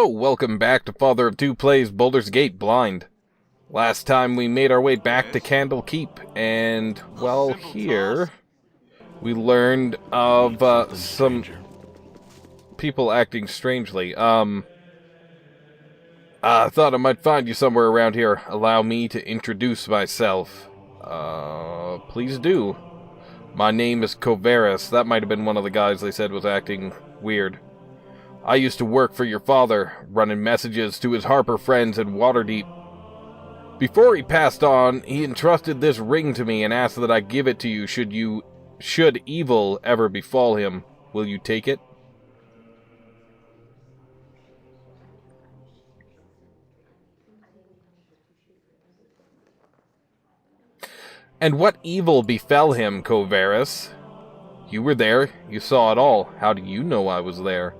Hello, welcome back to Father of Two Plays Baldur's Gate Blind. Last time we made our way back to Candlekeep, and, well, here we learned of some people acting strangely. I thought I might find you somewhere around here. Allow me to introduce myself. Please do. My name is Covaris. That might have been one of the guys they said was acting weird. I used to work for your father, running messages to his Harper friends in Waterdeep. Before he passed on, he entrusted this ring to me and asked that I give it to you should evil ever befall him. Will you take it? And what evil befell him, Covaris? You were there. You saw it all. How do you know I was there?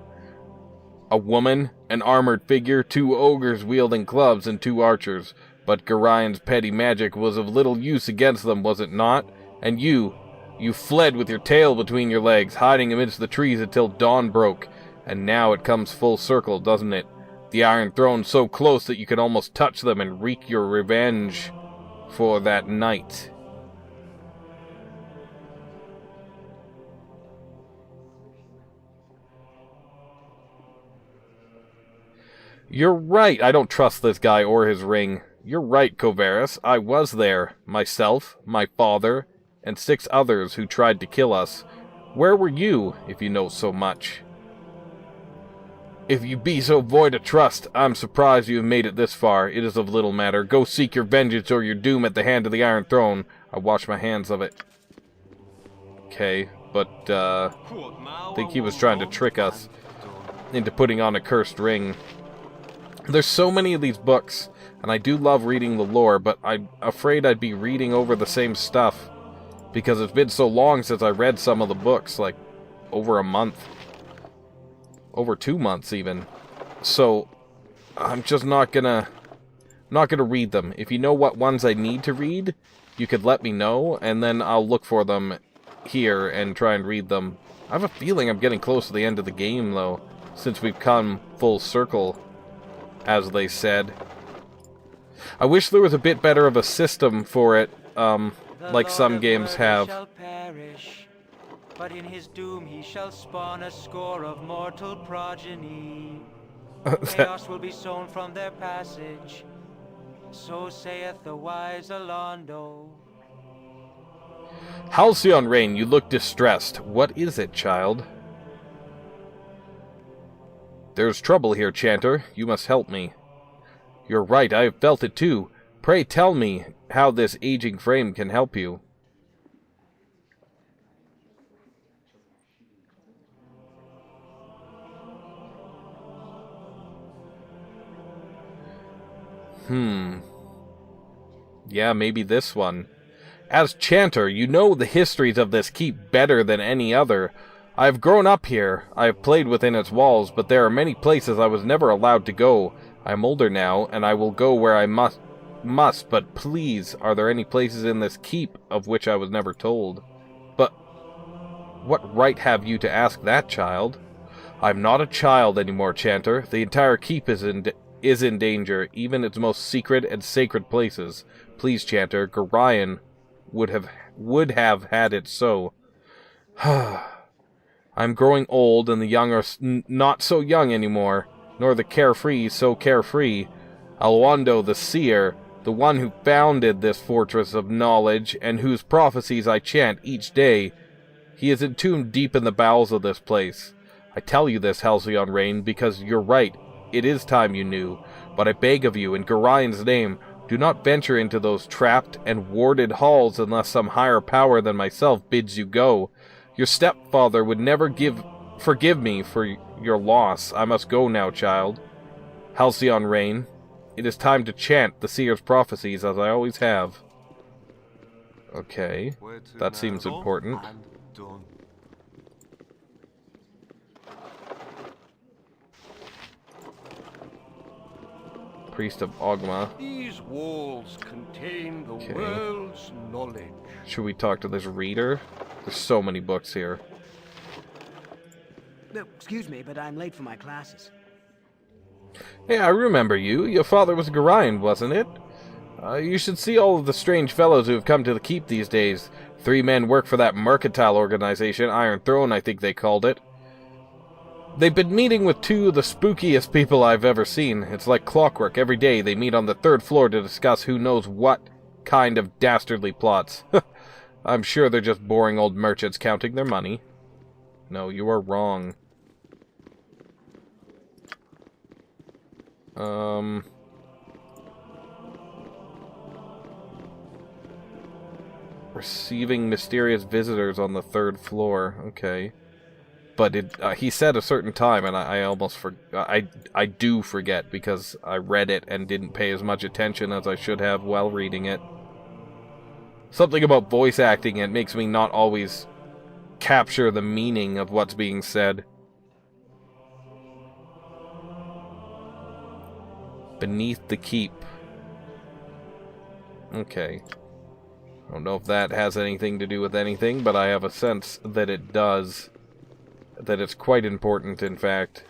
A woman, an armored figure, 2 ogres wielding clubs, and 2 archers. But Gorian's petty magic was of little use against them, was it not? And you fled with your tail between your legs, hiding amidst the trees until dawn broke. And now it comes full circle, doesn't it? The Iron Throne so close that you can almost touch them and wreak your revenge for that night. You're right, I don't trust this guy or his ring. You're right, Covaris, I was there. Myself, my father, and 6 others who tried to kill us. Where were you, if you know so much? If you be so void of trust, I'm surprised you have made it this far. It is of little matter. Go seek your vengeance or your doom at the hand of the Iron Throne. I wash my hands of it. Okay, but, I think he was trying to trick us into putting on a cursed ring. There's so many of these books, and I do love reading the lore, but I'm afraid I'd be reading over the same stuff, because it's been so long since I read some of the books, like, over a month. Over 2 months, even. So, I'm just not gonna read them. If you know what ones I need to read, you could let me know, and then I'll look for them here and try and read them. I have a feeling I'm getting close to the end of the game, though, since we've come full circle, as they said. I wish there was a bit better of a system for it, like some games have. Perish, but in his doom he shall spawn a score of mortal progeny. Chaos will be sown from their passage, so saith the wise Alondo. Halcyon Rain, you look distressed. What is it, child? There's trouble here, Chanter. You must help me. You're right, I have felt it too. Pray tell me how this aging frame can help you. Yeah, maybe this one. As Chanter, you know the histories of this keep better than any other. I have grown up here. I have played within its walls, but there are many places I was never allowed to go. I am older now, and I will go where I must, but please, are there any places in this keep of which I was never told? But what right have you to ask that, child? I am not a child anymore, Chanter. The entire keep is in danger, even its most secret and sacred places. Please, Chanter, Gorian would have had it so. I'm growing old, and the young are not so young anymore, nor the carefree so carefree. Alondo the Seer, the one who founded this fortress of knowledge, and whose prophecies I chant each day, he is entombed deep in the bowels of this place. I tell you this, Halcyon Rain, because you're right, it is time you knew, but I beg of you, in Gorian's name, do not venture into those trapped and warded halls unless some higher power than myself bids you go. Your stepfather would never forgive me for your loss. I must go now, child. Halcyon Rain, it is time to chant the Seer's prophecies as I always have. Okay, that seems important. Priest of Ogma. These walls contain the world's knowledge. Should we talk to this reader? There's so many books here. No, excuse me, but I'm late for my classes. Hey, I remember you. Your father was a Gorion, wasn't it? You should see all of the strange fellows who have come to the keep these days. 3 men work for that mercantile organization, Iron Throne, I think they called it. They've been meeting with 2 of the spookiest people I've ever seen. It's like clockwork. Every day they meet on the 3rd floor to discuss who knows what kind of dastardly plots. I'm sure they're just boring old merchants counting their money. No, you are wrong. Receiving mysterious visitors on the 3rd floor. Okay. But he said a certain time, and I almost I do forget because I read it and didn't pay as much attention as I should have while reading it. Something about voice acting, it makes me not always capture the meaning of what's being said. Beneath the keep. Okay. I don't know if that has anything to do with anything, but I have a sense that it does. That it's quite important, in fact.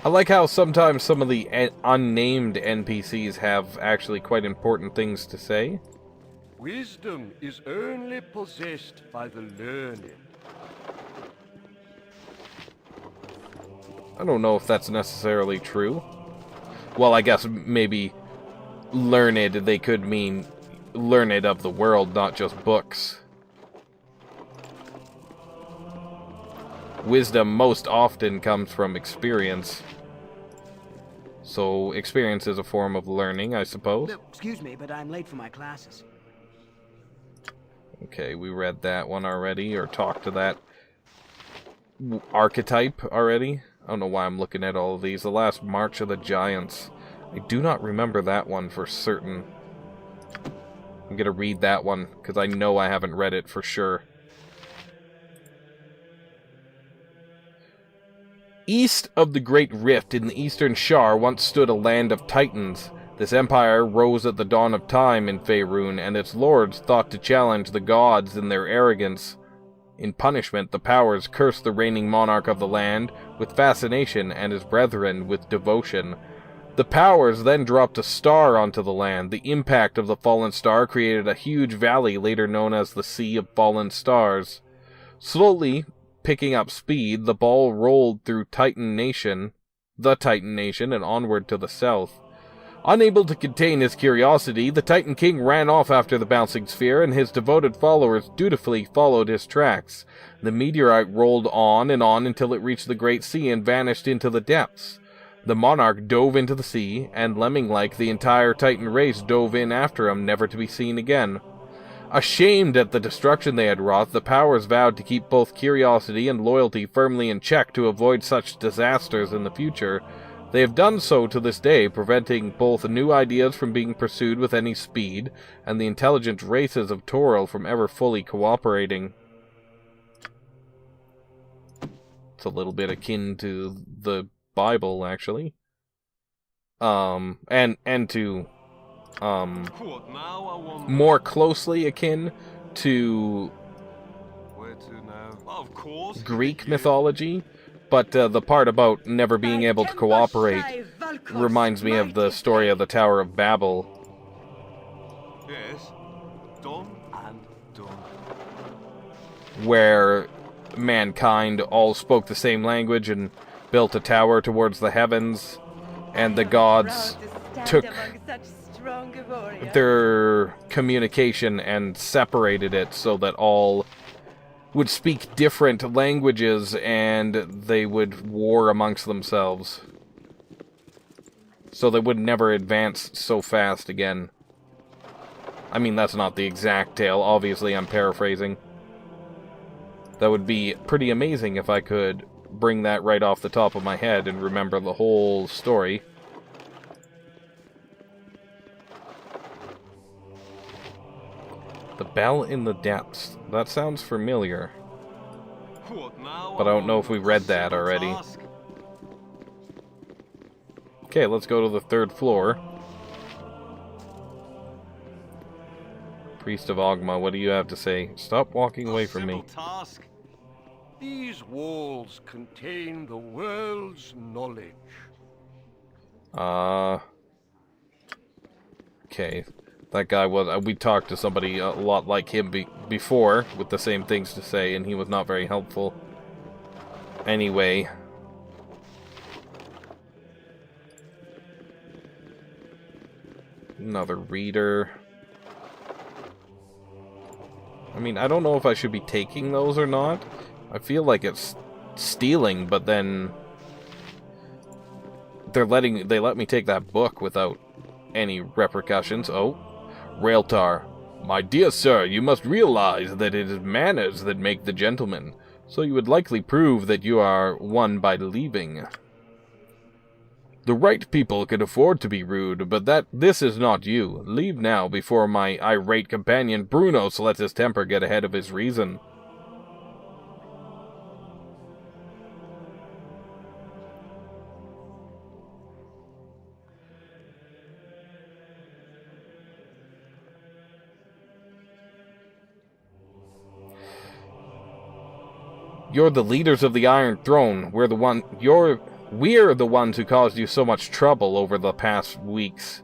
I like how sometimes some of the unnamed NPCs have actually quite important things to say. Wisdom is only possessed by the learned. I don't know if that's necessarily true. Well, I guess maybe learned, they could mean learned of the world, not just books. Wisdom most often comes from experience. So, experience is a form of learning, I suppose. No, excuse me, but I'm late for my classes. Okay, we read that one already, or talked to that archetype already. I don't know why I'm looking at all of these. The last March of the Giants. I do not remember that one for certain. I'm gonna read that one, because I know I haven't read it for sure. East of the Great Rift in the Eastern Shar once stood a land of Titans. This empire rose at the dawn of time in Faerun, and its lords thought to challenge the gods in their arrogance. In punishment, the powers cursed the reigning monarch of the land with fascination and his brethren with devotion. The powers then dropped a star onto the land. The impact of the fallen star created a huge valley later known as the Sea of Fallen Stars. Slowly picking up speed, the ball rolled through the Titan Nation, and onward to the south. Unable to contain his curiosity, the Titan King ran off after the bouncing sphere, and his devoted followers dutifully followed his tracks. The meteorite rolled on until it reached the Great Sea and vanished into the depths. The monarch dove into the sea, and lemming-like, the entire Titan race dove in after him, never to be seen again. Ashamed at the destruction they had wrought, the powers vowed to keep both curiosity and loyalty firmly in check to avoid such disasters in the future. They have done so to this day, preventing both new ideas from being pursued with any speed, and the intelligent races of Toril from ever fully cooperating. It's a little bit akin to the Bible, actually. And to, more closely akin to Greek mythology, but the part about never being able to cooperate reminds me of the story of the Tower of Babel. Yes, done and done. Where mankind all spoke the same language and built a tower towards the heavens, and the gods took their communication and separated it so that all would speak different languages and they would war amongst themselves. So they would never advance so fast again. I mean, that's not the exact tale. Obviously, I'm paraphrasing. That would be pretty amazing if I could bring that right off the top of my head and remember the whole story. The Bell in the Depths. That sounds familiar. But I don't know if we read that already. Okay, let's go to the 3rd floor. Priest of Ogma, what do you have to say? Stop walking away from me. These walls contain the world's knowledge. Okay. That guy was... we talked to somebody a lot like him before, with the same things to say, and he was not very helpful. Anyway. Another reader. I mean, I don't know if I should be taking those or not. I feel like it's stealing, but then... they let me take that book without any repercussions. Oh. Railtar. My dear sir, you must realize that it is manners that make the gentleman, so you would likely prove that you are one by leaving. The right people can afford to be rude, but this is not you. Leave now before my irate companion Brunos lets his temper get ahead of his reason. You're the leaders of the Iron Throne. We're the ones who caused you so much trouble over the past weeks.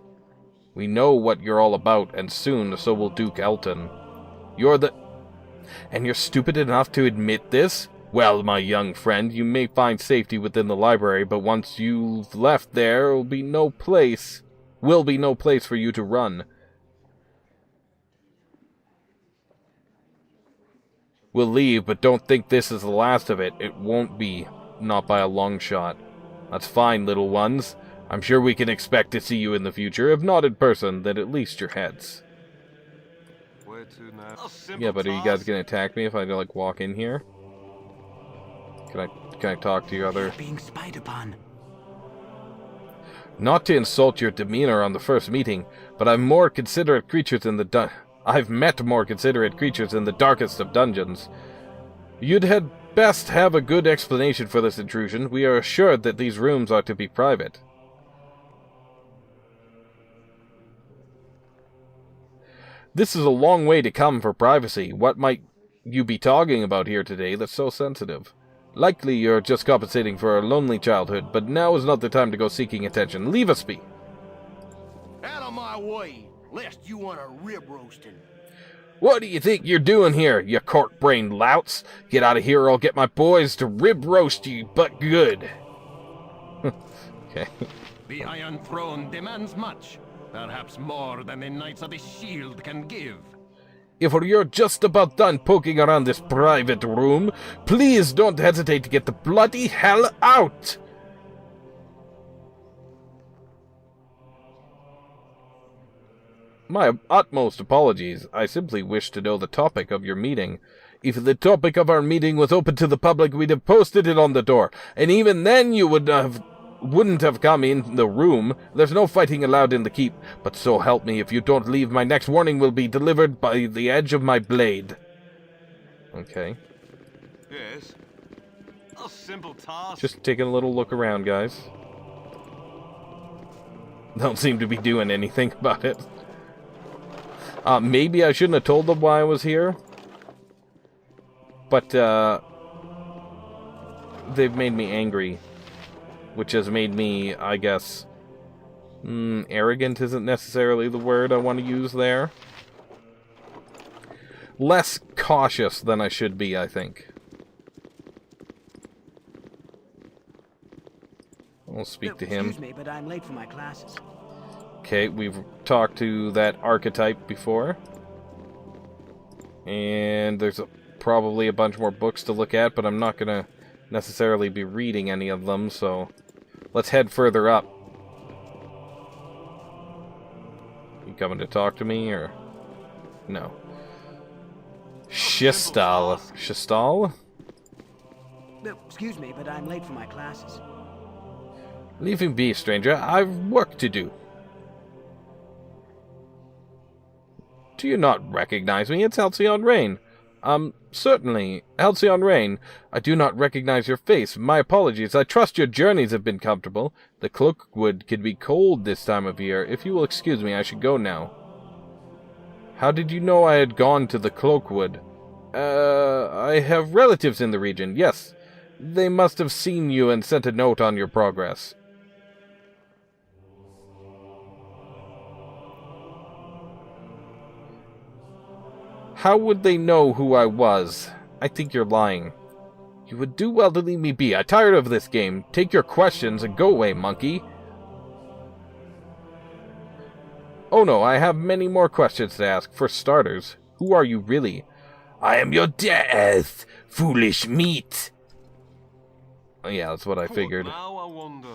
We know what you're all about, and soon so will Duke Elton. And you're stupid enough to admit this? Well, my young friend, you may find safety within the library, but once you've left there will be no place for you to run. We'll leave, but don't think this is the last of it. It won't be. Not by a long shot. That's fine, little ones. I'm sure we can expect to see you in the future. If not in person, then at least your heads. Yeah, but are you guys gonna attack me if I, like, walk in here? Can I talk to your other... Being spied upon. Not to insult your demeanor on the first meeting, but I've met more considerate creatures in the darkest of dungeons. You'd had best have a good explanation for this intrusion. We are assured that these rooms are to be private. This is a long way to come for privacy. What might you be talking about here today that's so sensitive? Likely you're just compensating for a lonely childhood, but now is not the time to go seeking attention. Leave us be. Out of my way, lest you want a rib roasting. What do you think you're doing here, you cork-brained louts? Get out of here or I'll get my boys to rib roast you, but good. Okay. The Iron Throne demands much, perhaps more than the Knights of the Shield can give. If you're just about done poking around this private room, please don't hesitate to get the bloody hell out! My utmost apologies. I simply wish to know the topic of your meeting. If the topic of our meeting was open to the public, we'd have posted it on the door, and even then you wouldn't have come in the room. There's no fighting allowed in the keep, but so help me, if you don't leave, my next warning will be delivered by the edge of my blade. Okay. Yes. A simple task. Just taking a little look around, guys. Don't seem to be doing anything about it. Maybe I shouldn't have told them why I was here. But, they've made me angry. Which has made me, I guess... arrogant isn't necessarily the word I want to use there. Less cautious than I should be, I think. I'll speak to him. Excuse me, but I'm late for my classes. Okay, we've talked to that archetype before. And there's probably a bunch more books to look at, but I'm not going to necessarily be reading any of them, so let's head further up. You coming to talk to me, or... No. Shistal. Shistal? Excuse me, but I'm late for my classes. Leave him be, stranger. I've work to do. Do you not recognize me? It's Halcyon Rain. Certainly. Halcyon Rain. I do not recognize your face. My apologies. I trust your journeys have been comfortable. The cloakwood can be cold this time of year. If you will excuse me, I should go now. How did you know I had gone to the cloakwood? I have relatives in the region, yes. They must have seen you and sent a note on your progress. How would they know who I was? I think you're lying. You would do well to leave me be. I'm tired of this game. Take your questions and go away, monkey. Oh no, I have many more questions to ask. For starters, who are you really? I am your death, foolish meat. Oh, yeah, that's what I figured. Now I wonder.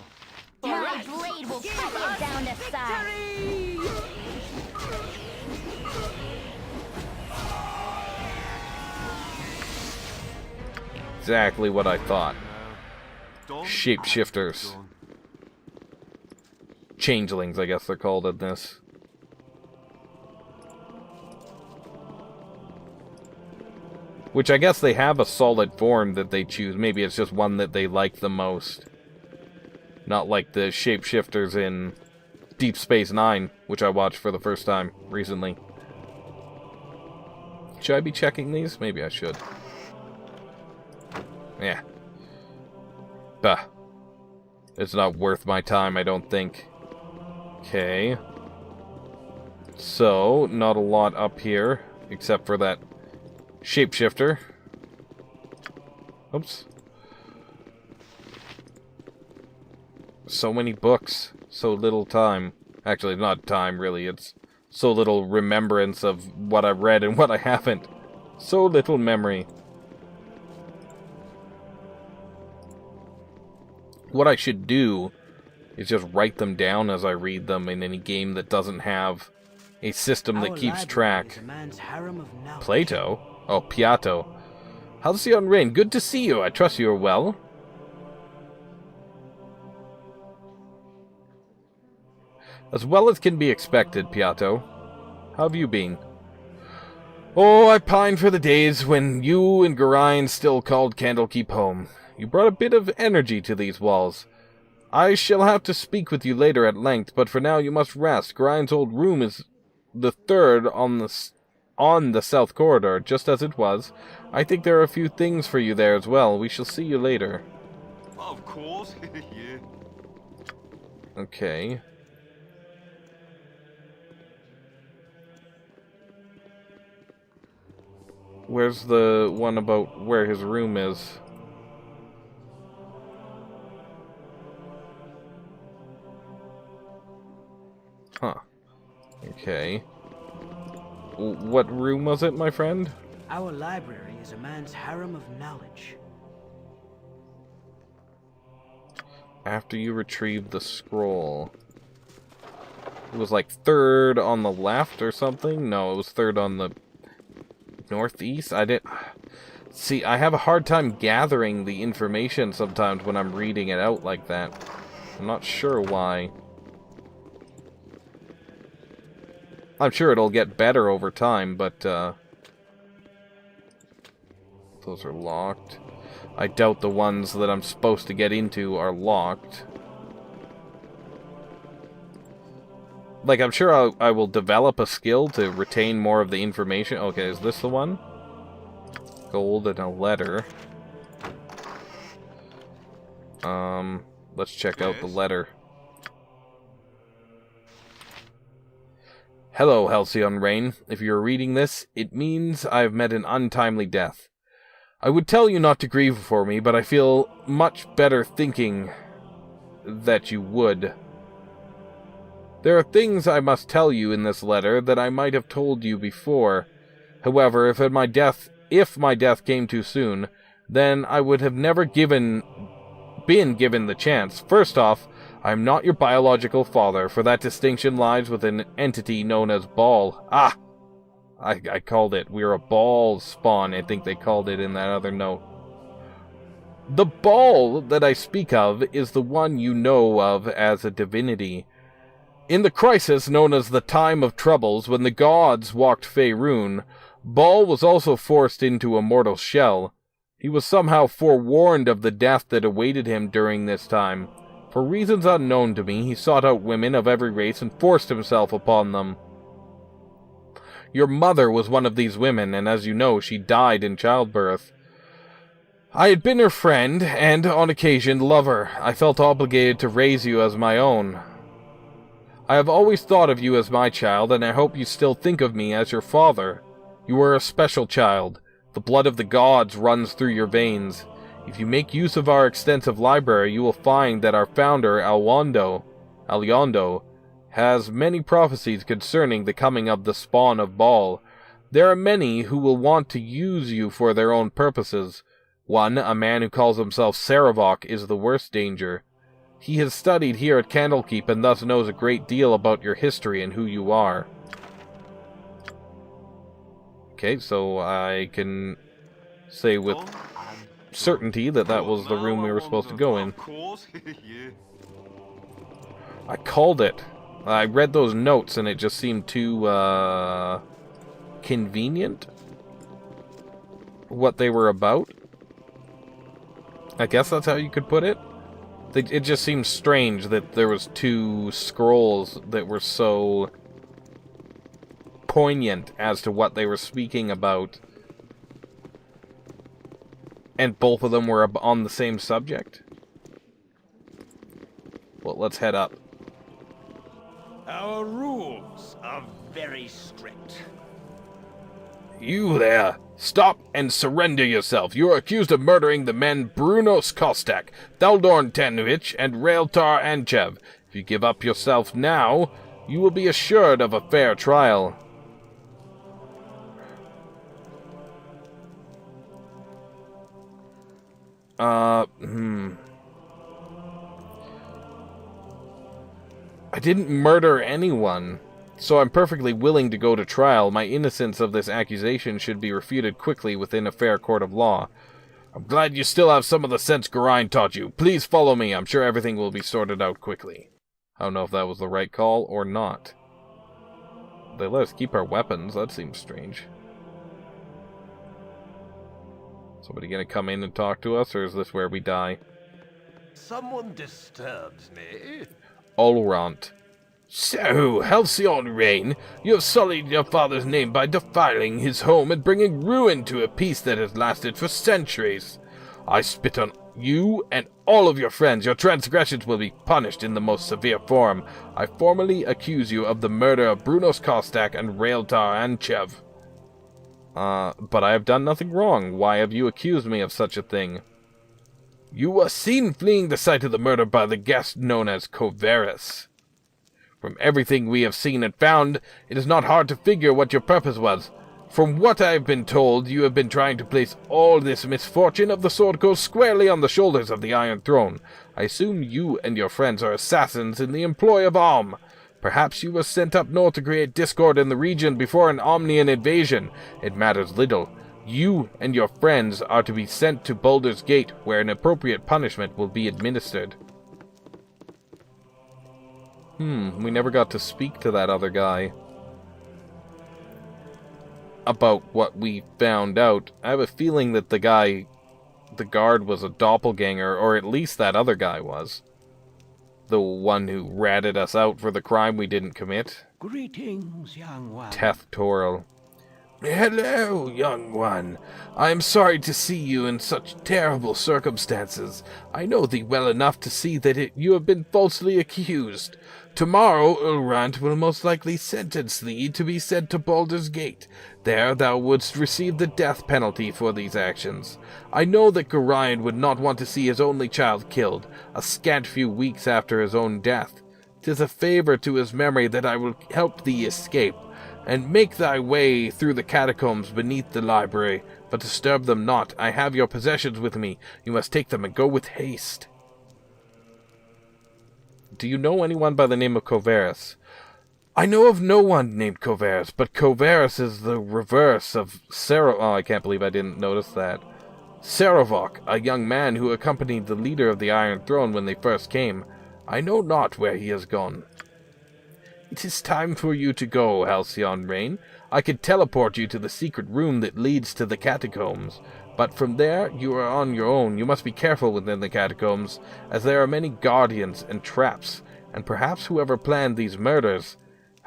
My blade will cut you down to size. Exactly what I thought. Done. Shapeshifters. Done. Changelings, I guess they're called in this. Which I guess they have a solid form that they choose. Maybe it's just one that they like the most. Not like the shapeshifters in Deep Space Nine, which I watched for the first time recently. Should I be checking these? Maybe I should. Yeah. Bah. It's not worth my time, I don't think. Okay. So, not a lot up here, except for that shapeshifter. Oops. So many books, so little time. Actually, not time, really. It's so little remembrance of what I've read and what I haven't. So little memory. What I should do is just write them down as I read them in any game that doesn't have a system that keeps track. Plato? Oh, Piatto. Halcyon Rain, good to see you. I trust you are well. As well as can be expected, Piatto. How have you been? Oh, I pine for the days when you and Garain still called Candlekeep home. You brought a bit of energy to these walls. I shall have to speak with you later at length, but for now you must rest. Garain's old room is the third on the south corridor, just as it was. I think there are a few things for you there as well. We shall see you later. Of course, yeah. Okay. Where's the one about where his room is? Huh. Okay. What room was it, my friend? Our library is a man's harem of knowledge. After you retrieve the scroll. It was like third on the left or something? No, it was third on the northeast? I didn't... See, I have a hard time gathering the information sometimes when I'm reading it out like that. I'm not sure why. I'm sure it'll get better over time, but, those are locked. I doubt the ones that I'm supposed to get into are locked. Like, I'm sure I will develop a skill to retain more of the information. Okay, is this the one? Gold and a letter. Let's check out the letter. Hello, Halcyon Rain. If you're reading this, it means I've met an untimely death. I would tell you not to grieve for me, but I feel much better thinking that you would. There are things I must tell you in this letter that I might have told you before. However, if my death came too soon, then I would have never been given the chance. First off, I am not your biological father, for that distinction lies with an entity known as Ball. Ah! I called it. We're a Ball spawn, I think they called it in that other note. The Ball that I speak of is the one you know of as a divinity. In the crisis known as the Time of Troubles, when the gods walked Faerun, Ball was also forced into a mortal shell. He was somehow forewarned of the death that awaited him during this time. For reasons unknown to me, he sought out women of every race and forced himself upon them. Your mother was one of these women, and as you know, she died in childbirth. I had been her friend, and, on occasion, lover. I felt obligated to raise you as my own. I have always thought of you as my child, and I hope you still think of me as your father. You are a special child. The blood of the gods runs through your veins. If you make use of our extensive library, you will find that our founder, Alyondo, has many prophecies concerning the coming of the spawn of Baal. There are many who will want to use you for their own purposes. One, a man who calls himself Sarevok, is the worst danger. He has studied here at Candlekeep and thus knows a great deal about your history and who you are. Okay, so I can say with certainty that that was the room we were supposed to go in. Of course, yeah. I called it. I read those notes and it just seemed too, convenient. What they were about. I guess that's how you could put it. It just seems strange that there was two scrolls that were so poignant as to what they were speaking about. And both of them were on the same subject. Well, let's head up. Our rules are very strict. You there! Stop and surrender yourself. You are accused of murdering the men Brunos Kostak, Thaldorn Tanovich, and Raeltar Anchev. If you give up yourself now, you will be assured of a fair trial. I didn't murder anyone. So I'm perfectly willing to go to trial. My innocence of this accusation should be refuted quickly within a fair court of law. I'm glad you still have some of the sense Gorion taught you. Please follow me. I'm sure everything will be sorted out quickly. I don't know if that was the right call or not. They let us keep our weapons. That seems strange. Somebody gonna come in and talk to us, or is this where we die? Someone disturbs me. Olrant. So, Halcyon Rain, you have sullied your father's name by defiling his home and bringing ruin to a peace that has lasted for centuries. I spit on you and all of your friends. Your transgressions will be punished in the most severe form. I formally accuse you of the murder of Brunos Kostak and Raeltar Anchev. But I have done nothing wrong. Why have you accused me of such a thing? You were seen fleeing the site of the murder by the guest known as Coverus. From everything we have seen and found, it is not hard to figure what your purpose was. From what I have been told, you have been trying to place all this misfortune of the Sword Coast squarely on the shoulders of the Iron Throne. I assume you and your friends are assassins in the employ of Alm. Perhaps you were sent up north to create discord in the region before an Omnian invasion. It matters little. You and your friends are to be sent to Baldur's Gate, where an appropriate punishment will be administered. We never got to speak to that other guy about what we found out. I have a feeling that the guard was a doppelganger, or at least that other guy was. The one who ratted us out for the crime we didn't commit. Greetings, young one. Teth Toril. Hello, young one. I am sorry to see you in such terrible circumstances. I know thee well enough to see that you have been falsely accused. Tomorrow Ulrant will most likely sentence thee to be sent to Baldur's Gate. There thou wouldst receive the death penalty for these actions. I know that Gorion would not want to see his only child killed, a scant few weeks after his own death. 'Tis a favor to his memory that I will help thee escape, and make thy way through the catacombs beneath the library. But disturb them not. I have your possessions with me. You must take them and go with haste. Do you know anyone by the name of Coverus? I know of no one named Coverus, but Coverus is the reverse of Oh, I can't believe I didn't notice that. Sarevok, a young man who accompanied the leader of the Iron Throne when they first came. I know not where he has gone. It is time for you to go, Halcyon Rain. I could teleport you to the secret room that leads to the catacombs. But from there, you are on your own. You must be careful within the catacombs, as there are many guardians and traps, and perhaps whoever planned these murders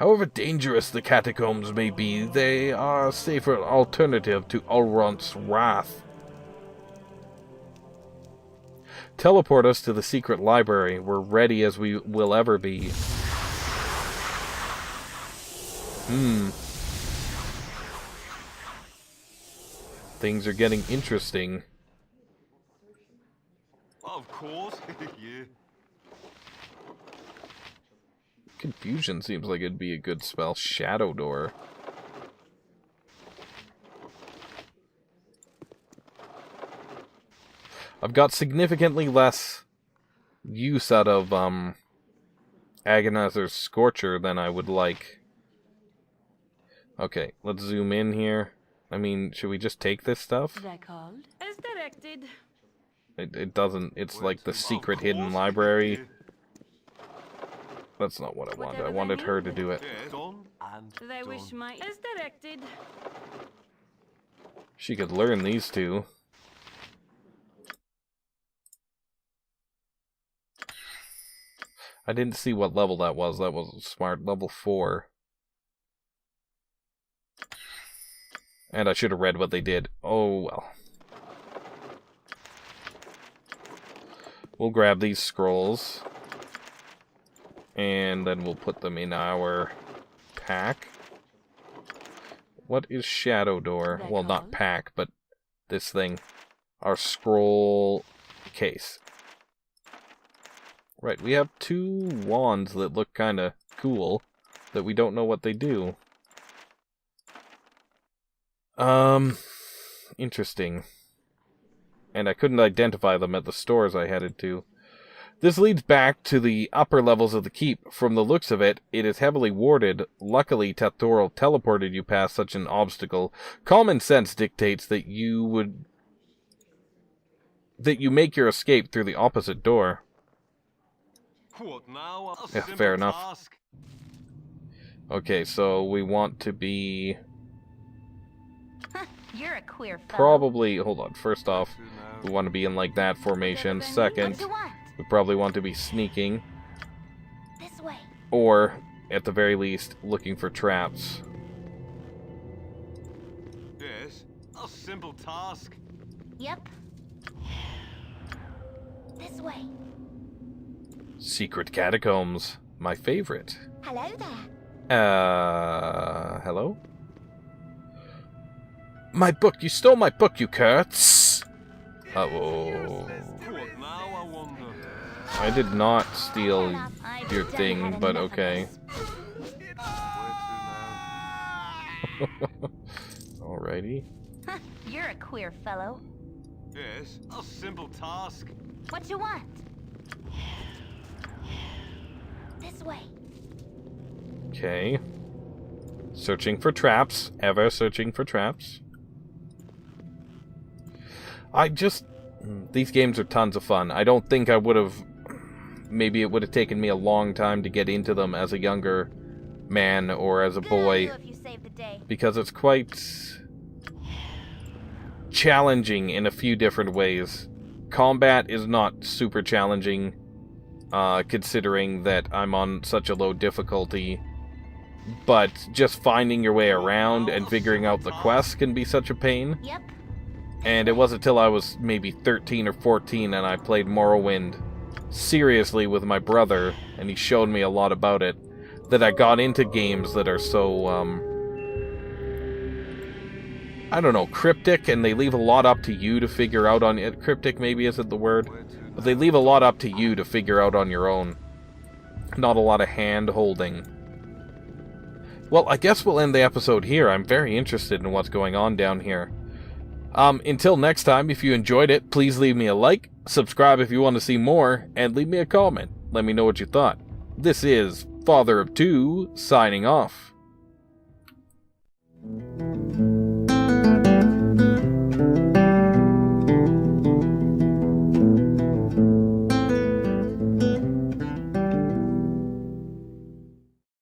However dangerous the catacombs may be, they are a safer alternative to Ulron's wrath. Teleport us to the secret library. We're ready as we will ever be. Things are getting interesting. Of course, yeah. Confusion seems like it'd be a good spell. Shadow Door. I've got significantly less use out of Agonizer's Scorcher than I would like. Okay, let's zoom in here. I mean, should we just take this stuff? Called? As directed. It doesn't. It's like the secret hidden library. That's not what I wanted. I wanted her to do it. Yeah, done and They wish done. my as directed. She could learn these two. I didn't see what level that was. That was smart. Level 4. And I should have read what they did. Oh, well. We'll grab these scrolls. And then we'll put them in our pack. What is Shadow Door? Well, not pack, but this thing. Our scroll case. Right, we have 2 wands that look kind of cool, that we don't know what they do. Interesting. And I couldn't identify them at the stores I headed to. This leads back to the upper levels of the keep. From the looks of it, it is heavily warded. Luckily, Tathoril teleported you past such an obstacle. Common sense dictates that you make your escape through the opposite door. What now? A Yeah, simple fair enough. task. Okay, so we want to be... You're a queer fellow. Probably... Hold on, first off, we want to be in like that formation. What Second, you want? we probably want to be sneaking. This way. Or, at the very least, looking for traps. Yes, a simple task. Yep. This way. Secret catacombs. My favorite. Hello there. Hello? My book! You stole my book, you Kurtz! Uh-oh. What now, I wonder? I did not steal I've your done thing, had but enough of okay. Where to now? Alrighty. You're a queer fellow. Yes, a simple task. What you want? This way. Okay. Searching for traps. Ever searching for traps. These games are tons of fun. I don't think I would have... Maybe it would have taken me a long time to get into them as a younger man or as a Good on boy. you if you saved the day. Because it's quite... challenging in a few different ways. Combat is not super challenging, considering that I'm on such a low difficulty. But just finding your way around and figuring out the quests can be such a pain. Yep. And it wasn't until I was maybe 13 or 14 and I played Morrowind seriously with my brother, and he showed me a lot about it, that I got into games that are so, I don't know, cryptic, and they leave a lot up to you to figure out on it. Cryptic maybe isn't the word, but they leave a lot up to you to figure out on your own. Not a lot of hand-holding. Well, I guess we'll end the episode here. I'm very interested in what's going on down here. Until next time, if you enjoyed it, please leave me a like, subscribe if you want to see more, and leave me a comment. Let me know what you thought. This is Father of Two, signing off.